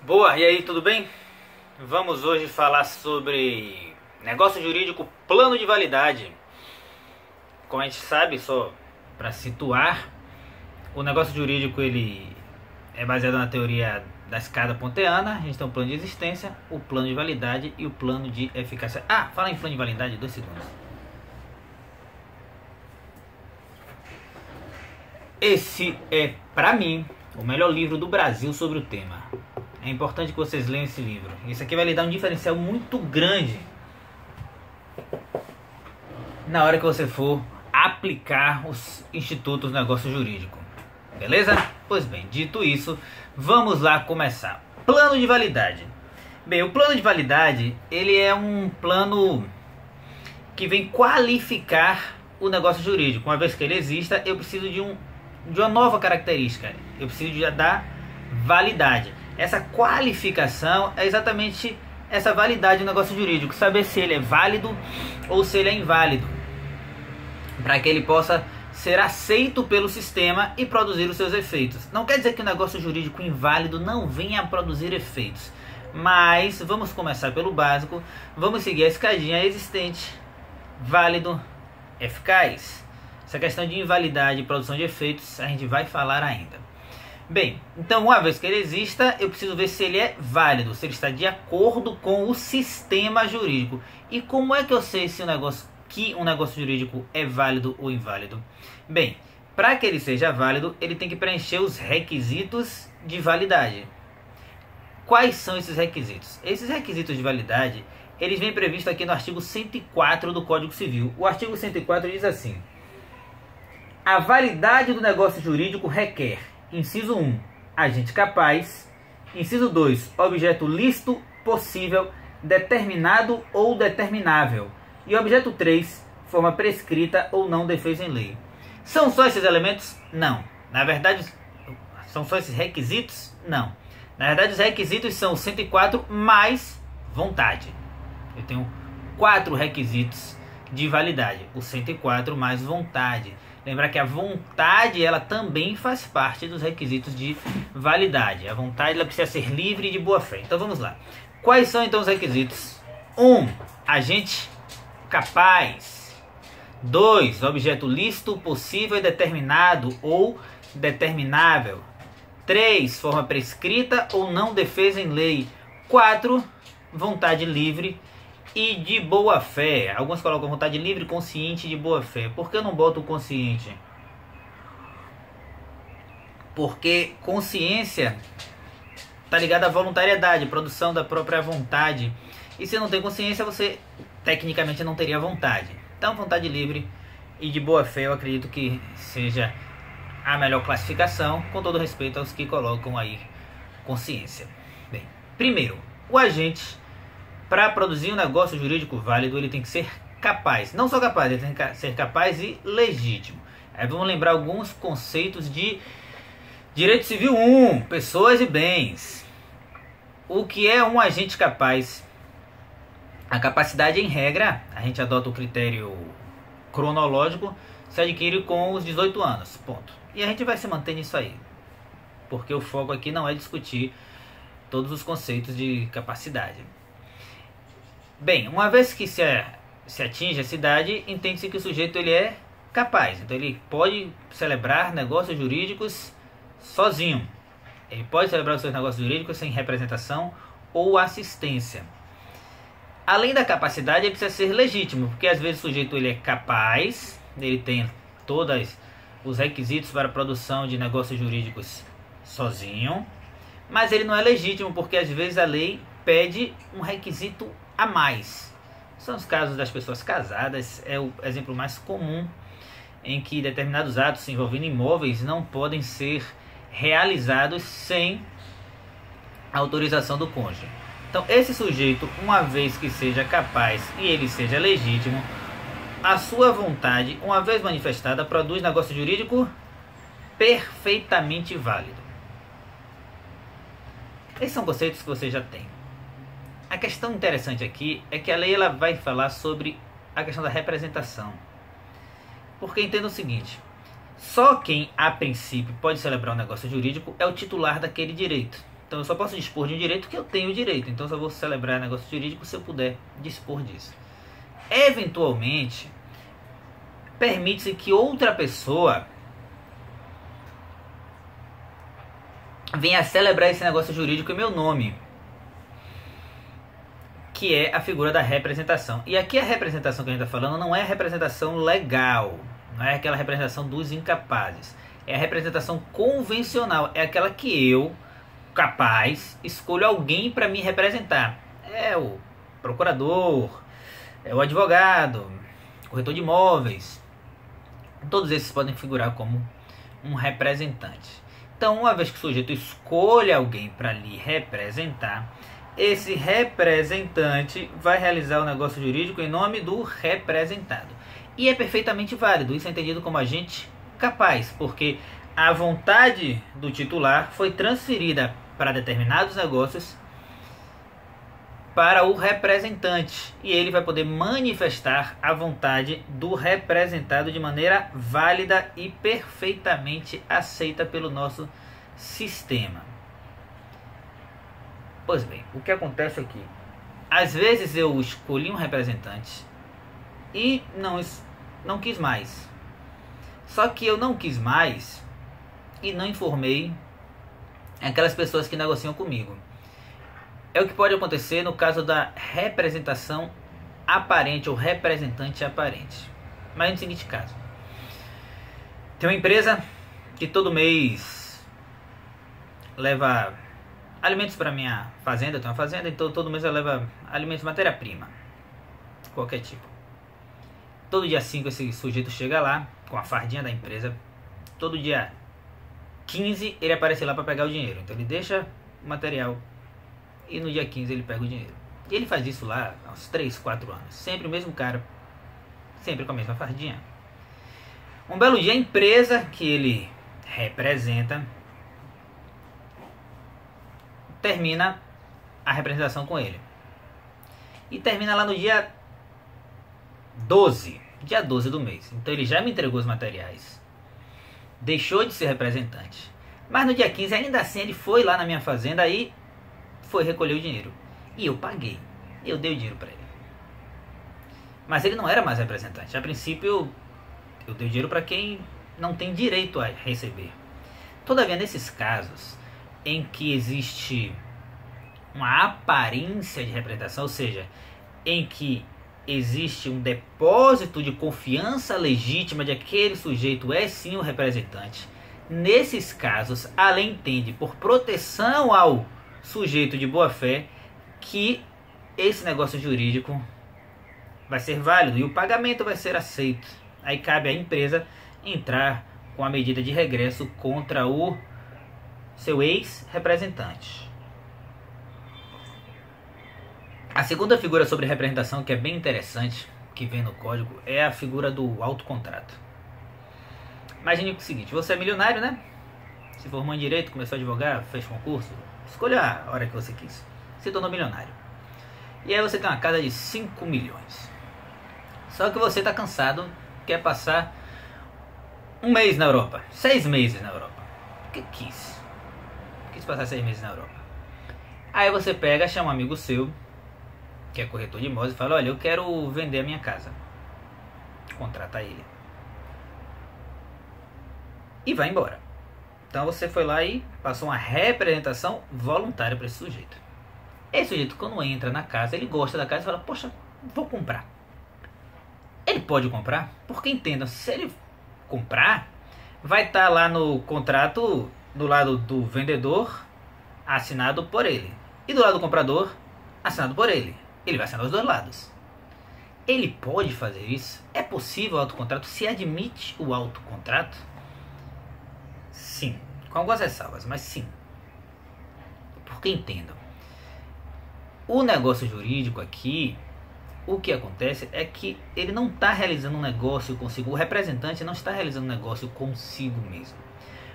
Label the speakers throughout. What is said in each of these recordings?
Speaker 1: Boa, e aí, tudo bem? Vamos hoje falar sobre negócio jurídico, plano de validade. Como a gente sabe, só para situar, o negócio jurídico ele é baseado na teoria da escada ponteana. A gente tem um plano de existência, o plano de validade e o plano de eficácia. Fala em plano de validade, 2 segundos. Esse é, para mim, o melhor livro do Brasil sobre o tema. É importante que vocês leiam esse livro. Isso aqui vai lhe dar um diferencial muito grande na hora que você for aplicar os institutos do negócio jurídico. Beleza? Pois bem, dito isso, vamos lá começar. Plano de validade. Bem, o plano de validade, ele é um plano que vem qualificar o negócio jurídico. Uma vez que ele exista, eu preciso de uma nova característica. Eu preciso da validade. Essa qualificação é exatamente essa validade do negócio jurídico. Saber se ele é válido ou se ele é inválido. Para que ele possa ser aceito pelo sistema e produzir os seus efeitos. Não quer dizer que o negócio jurídico inválido não venha a produzir efeitos. Mas vamos começar pelo básico. Vamos seguir a escadinha existente, válido, eficaz. Essa questão de invalidade e produção de efeitos a gente vai falar ainda. Bem, então uma vez que ele exista, eu preciso ver se ele é válido, se ele está de acordo com o sistema jurídico. E como é que eu sei se um negócio jurídico é válido ou inválido? Bem, para que ele seja válido, ele tem que preencher os requisitos de validade. Quais são esses requisitos? Esses requisitos de validade, eles vêm previstos aqui no artigo 104 do Código Civil. O artigo 104 diz assim: a validade do negócio jurídico requer: inciso 1, agente capaz. Inciso 2, objeto lícito, possível, determinado ou determinável. E objeto 3, forma prescrita ou não defesa em lei. São só esses elementos? Não. Na verdade, são só esses requisitos? Não. Na verdade, os requisitos são 104 mais vontade. Eu tenho 4 requisitos de validade. O 104 mais vontade. Lembrar que a vontade, ela também faz parte dos requisitos de validade. A vontade, ela precisa ser livre e de boa fé. Então vamos lá. Quais são então os requisitos? 1. Agente capaz. 2. Objeto lícito, possível e determinado ou determinável. 3. Forma prescrita ou não defesa em lei. 4. Vontade livre e de boa fé. Alguns colocam vontade livre, consciente e de boa fé. Por que eu não boto o consciente? Porque consciência está ligada à voluntariedade, produção da própria vontade. E se não tem consciência, você tecnicamente não teria vontade. Então, vontade livre e de boa fé, eu acredito que seja a melhor classificação, com todo respeito aos que colocam aí consciência. Bem, primeiro, o agente, para produzir um negócio jurídico válido, ele tem que ser capaz. Não só capaz, ele tem que ser capaz e legítimo. Aí vamos lembrar alguns conceitos de Direito Civil 1, pessoas e bens. O que é um agente capaz? A capacidade, em regra, a gente adota o critério cronológico, se adquire com os 18 anos, ponto. E a gente vai se manter nisso aí, porque o foco aqui não é discutir todos os conceitos de capacidade. Bem, uma vez que se atinge essa idade, entende-se que o sujeito ele é capaz. Então ele pode celebrar negócios jurídicos sozinho. Ele pode celebrar os seus negócios jurídicos sem representação ou assistência. Além da capacidade, ele precisa ser legítimo, porque às vezes o sujeito ele é capaz, ele tem todos os requisitos para a produção de negócios jurídicos sozinho, mas ele não é legítimo, porque às vezes a lei pede um requisito a mais. São os casos das pessoas casadas, é o exemplo mais comum, em que determinados atos envolvendo imóveis não podem ser realizados sem a autorização do cônjuge. Então esse sujeito, uma vez que seja capaz e ele seja legítimo, a sua vontade, uma vez manifestada, produz negócio jurídico perfeitamente válido. Esses são conceitos que você já tem. A questão interessante aqui é que a lei ela vai falar sobre a questão da representação. Porque entenda o seguinte: só quem a princípio pode celebrar um negócio jurídico é o titular daquele direito. Então eu só posso dispor de um direito que eu tenho direito. Então eu só vou celebrar negócio jurídico se eu puder dispor disso. Eventualmente, permite-se que outra pessoa venha a celebrar esse negócio jurídico em meu nome, que é a figura da representação. E aqui a representação que a gente está falando não é a representação legal, não é aquela representação dos incapazes. É a representação convencional, é aquela que eu, capaz, escolho alguém para me representar. É o procurador, é o advogado, corretor de imóveis. Todos esses podem figurar como um representante. Então, uma vez que o sujeito escolhe alguém para lhe representar, esse representante vai realizar o negócio jurídico em nome do representado. E é perfeitamente válido, isso é entendido como agente capaz, porque a vontade do titular foi transferida para determinados negócios para o representante, e ele vai poder manifestar a vontade do representado de maneira válida e perfeitamente aceita pelo nosso sistema. Pois bem, o que acontece aqui? Às vezes eu escolhi um representante e não quis mais. Só que eu não quis mais e não informei aquelas pessoas que negociam comigo. É o que pode acontecer no caso da representação aparente ou representante aparente. Mas no seguinte caso, tem uma empresa que todo mês leva alimentos para minha fazenda. Eu tenho uma fazenda, então todo mês ela leva alimentos, matéria-prima, qualquer tipo. Todo dia 5 esse sujeito chega lá com a fardinha da empresa. Todo dia 15 ele aparece lá para pegar o dinheiro. Então ele deixa o material e no dia 15 ele pega o dinheiro. E ele faz isso lá há uns 3, 4 anos. Sempre o mesmo cara, sempre com a mesma fardinha. Um belo dia a empresa que ele representa termina a representação com ele. E termina lá no dia 12. Dia 12 do mês. Então ele já me entregou os materiais. Deixou de ser representante. Mas no dia 15 ainda assim ele foi lá na minha fazenda e foi recolher o dinheiro. E eu paguei. Eu dei o dinheiro para ele. Mas ele não era mais representante. A princípio eu dei o dinheiro para quem não tem direito a receber. Todavia, nesses casos em que existe uma aparência de representação, ou seja, em que existe um depósito de confiança legítima de aquele sujeito é sim o representante, nesses casos a lei entende por proteção ao sujeito de boa fé que esse negócio jurídico vai ser válido e o pagamento vai ser aceito. Aí cabe à empresa entrar com a medida de regresso contra o seu ex-representante. A segunda figura sobre representação, que é bem interessante, que vem no código, é a figura do autocontrato. Imagine o seguinte: você é milionário, né? Se formou em direito, começou a advogar, fez concurso, escolha a hora que você quis, se tornou milionário. E aí você tem uma casa de 5 milhões. Só que você está cansado, quer passar um mês na Europa, 6 meses na Europa. Porque quis passar 6 meses na Europa. Aí você pega, chama um amigo seu, que é corretor de imóveis, e fala: olha, eu quero vender a minha casa. Contrata ele. E vai embora. Então você foi lá e passou uma representação voluntária para esse sujeito. Esse sujeito, quando entra na casa, ele gosta da casa e fala: poxa, vou comprar. Ele pode comprar, porque entenda, se ele comprar, vai estar lá no contrato, do lado do vendedor, assinado por ele, e do lado do comprador, assinado por ele. Ele vai assinar os dois lados. Ele pode fazer isso? É possível o autocontrato? Se admite o autocontrato? Sim, com algumas ressalvas, mas sim. Porque entendam, o negócio jurídico aqui, o que acontece é que ele não está realizando um negócio consigo, o representante não está realizando um negócio consigo mesmo.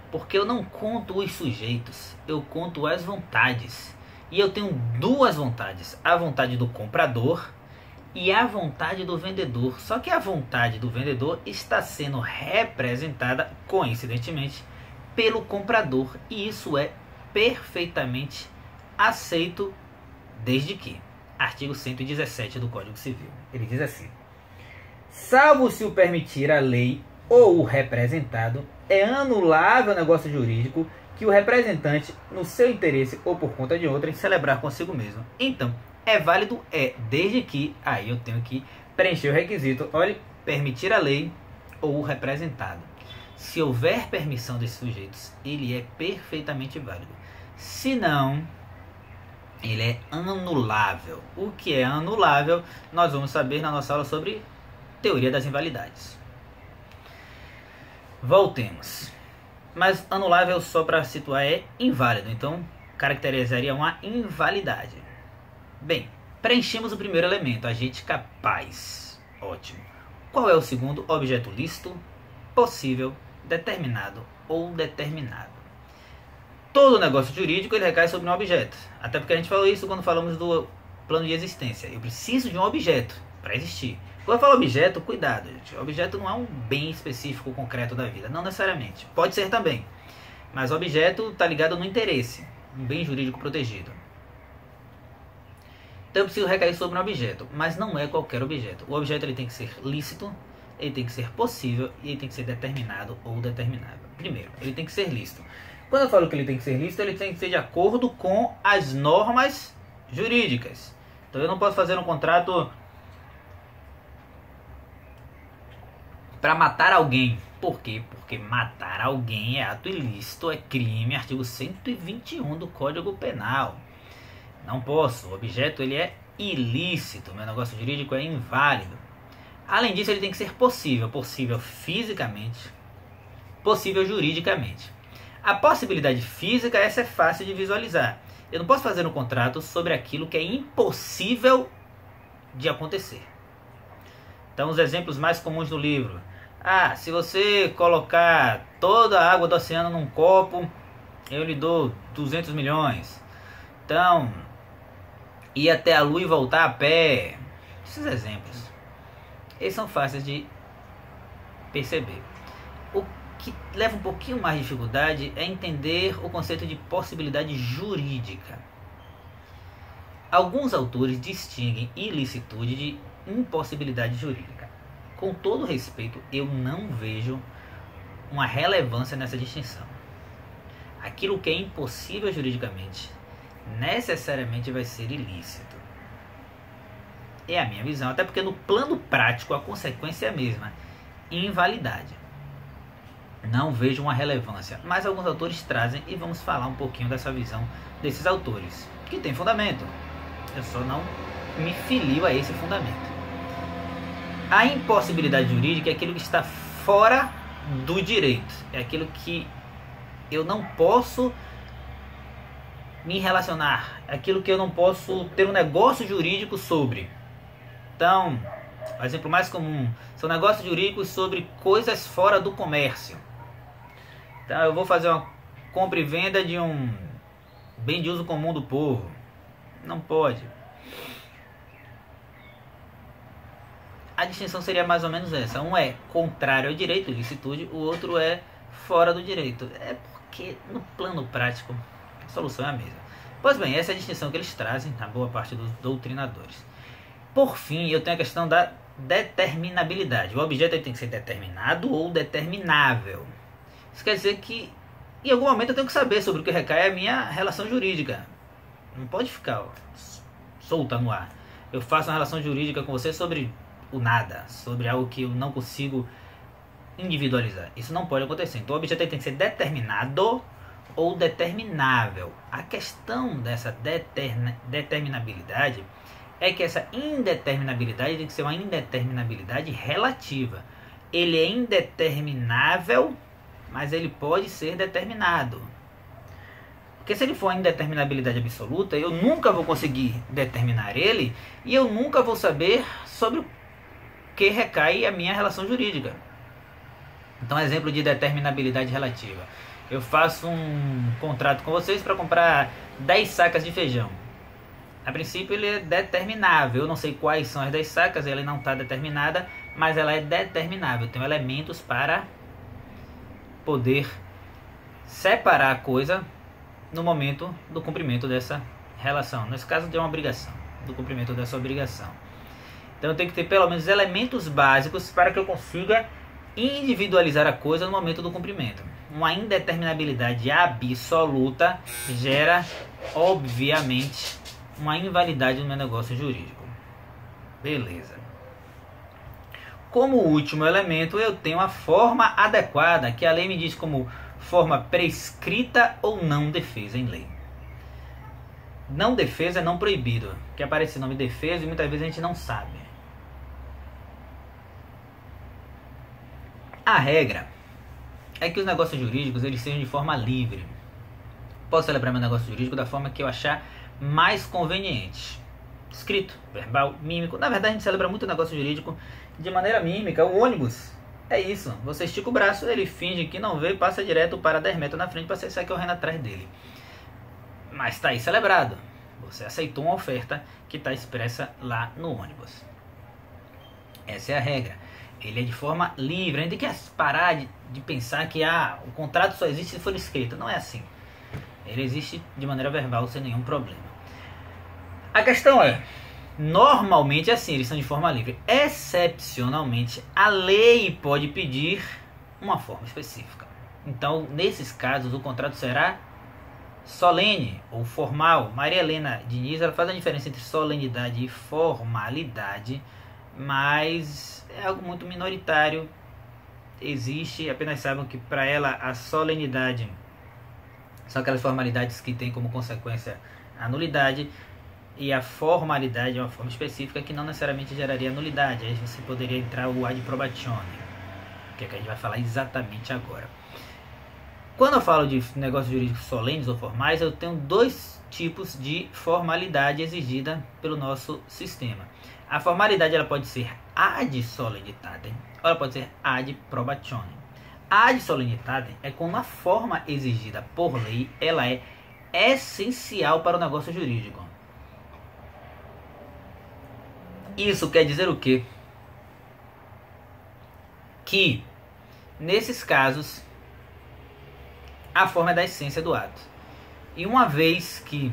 Speaker 1: Porque eu não conto os sujeitos, eu conto as vontades. E eu tenho duas vontades, a vontade do comprador e a vontade do vendedor. Só que a vontade do vendedor está sendo representada, coincidentemente, pelo comprador. E isso é perfeitamente aceito desde que. Artigo 117 do Código Civil. Ele diz assim: salvo se o permitir a lei ou o representado, é anulável o negócio jurídico que o representante, no seu interesse ou por conta de outrem, celebrar consigo mesmo. Então, é válido desde que, aí eu tenho que preencher o requisito, olha, permitir a lei ou o representado. Se houver permissão desses sujeitos, ele é perfeitamente válido. Se não, ele é anulável. O que é anulável, nós vamos saber na nossa aula sobre teoria das invalidades. Voltemos. Mas anulável, só para situar, é inválido. Então, caracterizaria uma invalidade. Bem, preenchemos o primeiro elemento, agente capaz. Ótimo. Qual é o segundo? Objeto lícito, possível, determinado ou determinado. Todo negócio jurídico ele recai sobre um objeto. Até porque a gente falou isso quando falamos do plano de existência. Eu preciso de um objeto para existir. Quando eu falo objeto, cuidado, gente. Objeto não é um bem específico, concreto da vida. Não necessariamente. Pode ser também. Mas objeto está ligado no interesse. Um bem jurídico protegido. Então eu preciso recair sobre um objeto. Mas não é qualquer objeto. O objeto ele tem que ser lícito, ele tem que ser possível e ele tem que ser determinado ou determinável. Primeiro, ele tem que ser lícito. Quando eu falo que ele tem que ser lícito, ele tem que ser de acordo com as normas jurídicas. Então eu não posso fazer um contrato para matar alguém. Por quê? Porque matar alguém é ato ilícito, é crime, artigo 121 do Código Penal. Não posso. O objeto ele é ilícito, meu negócio jurídico é inválido. Além disso, ele tem que ser possível. Possível fisicamente, possível juridicamente. A possibilidade física, essa é fácil de visualizar. Eu não posso fazer um contrato sobre aquilo que é impossível de acontecer. Então, os exemplos mais comuns do livro. Se você colocar toda a água do oceano num copo, eu lhe dou 200 milhões. Então, ir até a lua e voltar a pé. Esses exemplos. Eles são fáceis de perceber. O que leva um pouquinho mais de dificuldade é entender o conceito de possibilidade jurídica. Alguns autores distinguem ilicitude de impossibilidade jurídica. Com todo respeito, eu não vejo uma relevância nessa distinção. Aquilo que é impossível juridicamente necessariamente vai ser ilícito. É a minha visão, até porque no plano prático a consequência é a mesma: invalidade. Não vejo uma relevância, mas alguns autores trazem e vamos falar um pouquinho dessa visão desses autores, que tem fundamento. Eu só não me filio a esse fundamento. A impossibilidade jurídica é aquilo que está fora do direito. É aquilo que eu não posso me relacionar. É aquilo que eu não posso ter um negócio jurídico sobre. Então, o exemplo mais comum são negócios jurídicos sobre coisas fora do comércio. Então, eu vou fazer uma compra e venda de um bem de uso comum do povo. Não pode. A distinção seria mais ou menos essa. Um é contrário ao direito, ilicitude. O outro é fora do direito. É porque no plano prático a solução é a mesma. Pois bem, essa é a distinção que eles trazem na boa parte dos doutrinadores. Por fim, eu tenho a questão da determinabilidade. O objeto ele tem que ser determinado ou determinável. Isso quer dizer que em algum momento eu tenho que saber sobre o que recai a minha relação jurídica. Não pode ficar solta no ar. Eu faço uma relação jurídica com você sobre o nada, sobre algo que eu não consigo individualizar. Isso não pode acontecer. Então o objeto tem que ser determinado ou determinável. A questão dessa determinabilidade é que essa indeterminabilidade tem que ser uma indeterminabilidade relativa. Ele é indeterminável, mas ele pode ser determinado. Porque se ele for uma indeterminabilidade absoluta, eu nunca vou conseguir determinar ele e eu nunca vou saber sobre o que recai a minha relação jurídica. Então, exemplo de determinabilidade relativa. Eu faço um contrato com vocês para comprar 10 sacas de feijão. A princípio ele é determinável. Eu não sei quais são as 10 sacas, ela não está determinada, mas ela é determinável. Eu tenho elementos para poder separar a coisa no momento do cumprimento dessa relação, nesse caso de uma obrigação, do cumprimento dessa obrigação. Então eu tenho que ter pelo menos elementos básicos para que eu consiga individualizar a coisa no momento do cumprimento. Uma indeterminabilidade absoluta gera, obviamente, uma invalidade no meu negócio jurídico. Beleza. Como último elemento, eu tenho a forma adequada, que a lei me diz como forma prescrita ou não defesa em lei. Não defesa é não proibido, que aparece o nome defesa e muitas vezes a gente não sabe. A regra é que os negócios jurídicos eles sejam de forma livre. Posso celebrar meu negócio jurídico da forma que eu achar mais conveniente. Escrito, verbal, mímico. Na verdade a gente celebra muito negócio jurídico de maneira mímica. O ônibus é isso. Você estica o braço, ele finge que não vê, passa direto para 10 metros na frente para você sair correndo atrás dele. Mas está aí celebrado. Você aceitou uma oferta que está expressa lá no ônibus. Essa é a regra. Ele é de forma livre. A gente tem que parar de pensar que o contrato só existe se for escrito. Não é assim. Ele existe de maneira verbal sem nenhum problema. A questão é, normalmente é assim, eles são de forma livre. Excepcionalmente, a lei pode pedir uma forma específica. Então, nesses casos, o contrato será solene ou formal. Maria Helena Diniz, ela faz a diferença entre solenidade e formalidade, mas é algo muito minoritário. Existe, apenas saibam que para ela a solenidade são aquelas formalidades que têm como consequência a nulidade, e a formalidade é uma forma específica que não necessariamente geraria nulidade. Aí você poderia entrar o ad probatione, que é que a gente vai falar exatamente agora. Quando eu falo de negócios jurídicos solenes ou formais, eu tenho dois tipos de formalidade exigida pelo nosso sistema. A formalidade ela pode ser ad solenitatem ou ela pode ser ad probatione. Ad solenitatem é quando a forma exigida por lei ela é essencial para o negócio jurídico. Isso quer dizer o quê? Que nesses casos a forma é da essência do ato. E uma vez que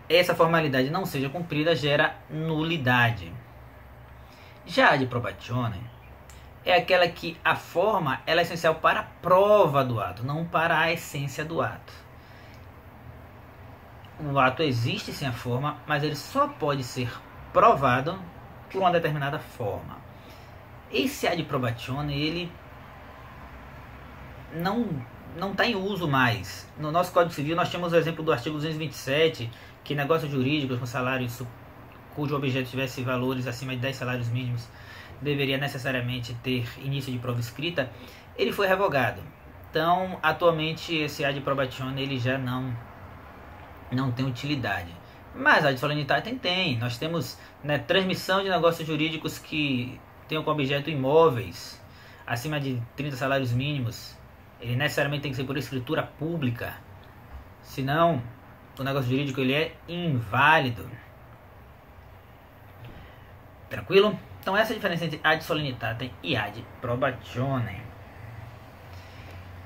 Speaker 1: essa formalidade não seja cumprida, gera nulidade. Já a de probatione é aquela que a forma ela é essencial para a prova do ato, não para a essência do ato. O ato existe sem a forma, mas ele só pode ser provado por uma determinada forma. Esse ad probatione, ele não está em uso mais. No nosso Código Civil nós temos o exemplo do artigo 227, que negócios jurídicos com salários cujo objeto tivesse valores acima de 10 salários mínimos deveria necessariamente ter início de prova escrita. Ele foi revogado. Então, atualmente, esse ad probatione ele já não tem utilidade. Mas a de solenitatem tem. Nós temos transmissão de negócios jurídicos que tenham como objeto imóveis acima de 30 salários mínimos. Ele necessariamente tem que ser por escritura pública. Senão, o negócio jurídico ele é inválido. Tranquilo? Então essa é a diferença entre ad solenitatem e ad probatione.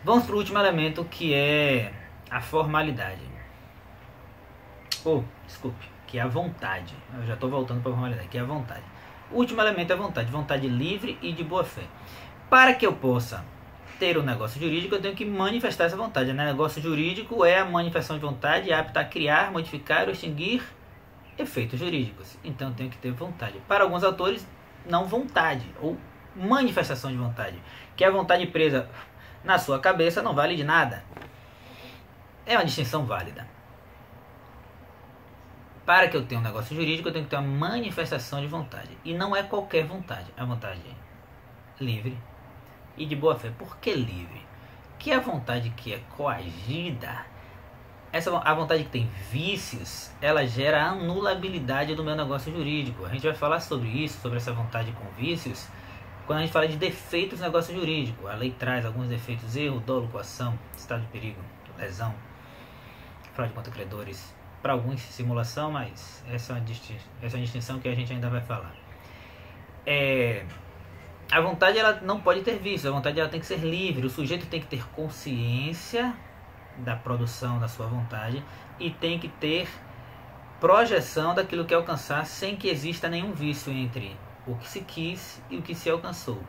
Speaker 1: Vamos para o último elemento, que é a formalidade. Desculpe, que é a vontade. Eu já estou voltando para a formalidade, que é a vontade. O último elemento é a vontade. Vontade livre e de boa fé. Para que eu possa ter um negócio jurídico, eu tenho que manifestar essa vontade. O negócio jurídico é a manifestação de vontade apta a criar, modificar ou extinguir efeitos jurídicos. Então eu tenho que ter vontade. Para alguns autores, não vontade, ou manifestação de vontade. Que a vontade presa na sua cabeça não vale de nada. É uma distinção válida. Para que eu tenha um negócio jurídico, eu tenho que ter uma manifestação de vontade. E não é qualquer vontade. É uma vontade livre e de boa fé. Por que livre? Que a vontade que é coagida, a vontade que tem vícios, ela gera a anulabilidade do meu negócio jurídico. A gente vai falar sobre isso, sobre essa vontade com vícios, quando a gente fala de defeitos no negócio jurídico. A lei traz alguns defeitos: erro, dolo, coação, estado de perigo, lesão, fraude contra credores. Para alguns, simulação, mas essa é uma distinção que a gente ainda vai falar. A vontade ela não pode ter vício, a vontade ela tem que ser livre. O sujeito tem que ter consciência da produção da sua vontade e tem que ter projeção daquilo que alcançar sem que exista nenhum vício entre o que se quis e o que se alcançou.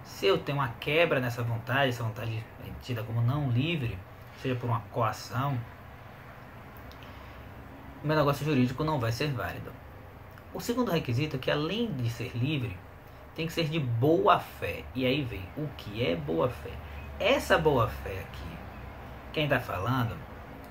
Speaker 1: Se eu tenho uma quebra nessa vontade, essa vontade é tida como não livre, seja por uma coação, o meu negócio jurídico não vai ser válido. O segundo requisito é que, além de ser livre, tem que ser de boa fé. E aí vem o que é boa fé. Essa boa fé aqui, quem está falando,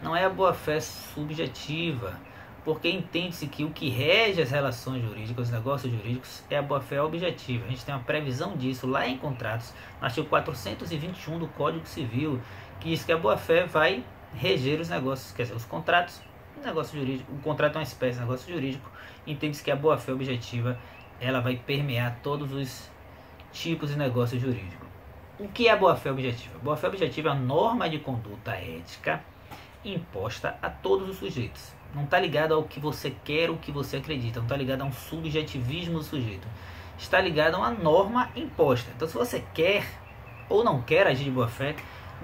Speaker 1: não é a boa fé subjetiva, porque entende-se que o que rege as relações jurídicas, os negócios jurídicos, é a boa fé objetiva. A gente tem uma previsão disso lá em contratos, no artigo 421 do Código Civil, que diz que a boa fé vai reger os negócios, quer dizer, os contratos. O negócio jurídico, o contrato é uma espécie de negócio jurídico, entende-se que a boa fé objetiva ela vai permear todos os tipos de negócio jurídico. O que é a boa fé objetiva? Boa fé objetiva é a norma de conduta ética imposta a todos os sujeitos. Não está ligado ao que você quer, o que você acredita. Não está ligado a um subjetivismo do sujeito. Está ligado a uma norma imposta. Então, se você quer ou não quer agir de boa fé,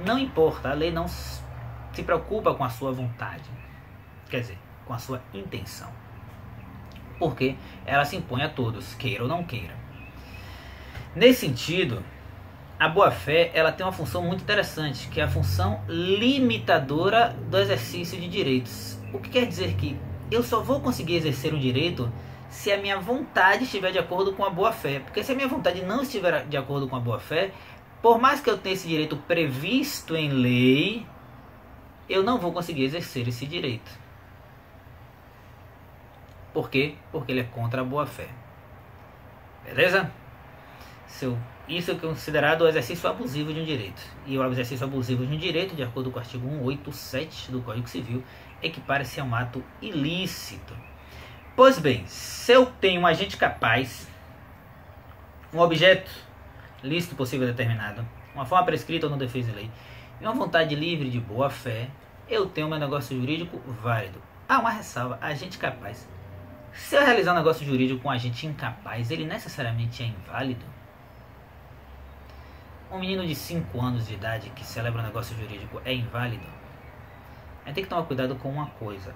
Speaker 1: não importa. A lei não se preocupa com a sua vontade. Quer dizer, com a sua intenção. Porque ela se impõe a todos, queira ou não queira. Nesse sentido, a boa-fé ela tem uma função muito interessante, que é a função limitadora do exercício de direitos. O que quer dizer que eu só vou conseguir exercer um direito se a minha vontade estiver de acordo com a boa-fé. Porque se a minha vontade não estiver de acordo com a boa-fé, por mais que eu tenha esse direito previsto em lei, eu não vou conseguir exercer esse direito. Por quê? Porque ele é contra a boa-fé. Beleza? Isso é considerado o exercício abusivo de um direito. E o exercício abusivo de um direito, de acordo com o artigo 187 do Código Civil, equipara-se a um ato ilícito. Pois bem, se eu tenho um agente capaz, um objeto lícito, possível determinado, uma forma prescrita ou não defesa de lei, e uma vontade livre de boa fé, eu tenho meu negócio jurídico válido. Ah, uma ressalva, agente capaz. Se eu realizar um negócio jurídico com um agente incapaz, ele necessariamente é inválido? Um menino de 5 anos de idade que celebra um negócio jurídico é inválido? A gente tem que tomar cuidado com uma coisa.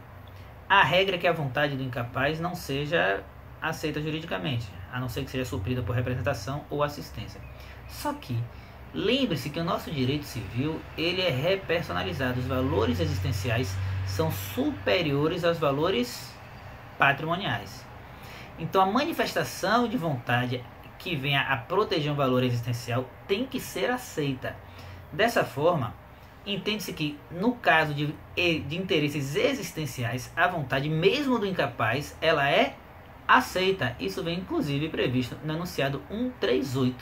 Speaker 1: A regra é que a vontade do incapaz não seja aceita juridicamente, a não ser que seja suprida por representação ou assistência. Só que, lembre-se que o nosso direito civil ele é repersonalizado. Os valores existenciais são superiores aos valores patrimoniais. Então a manifestação de vontade que venha a proteger um valor existencial tem que ser aceita. Dessa forma, entende-se que no caso de interesses existenciais, a vontade mesmo do incapaz, ela é aceita. Isso vem inclusive previsto no enunciado 138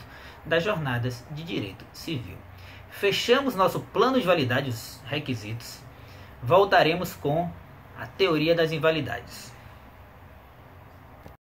Speaker 1: das Jornadas de Direito Civil. Fechamos nosso plano de validade, os requisitos. Voltaremos com a teoria das invalidades.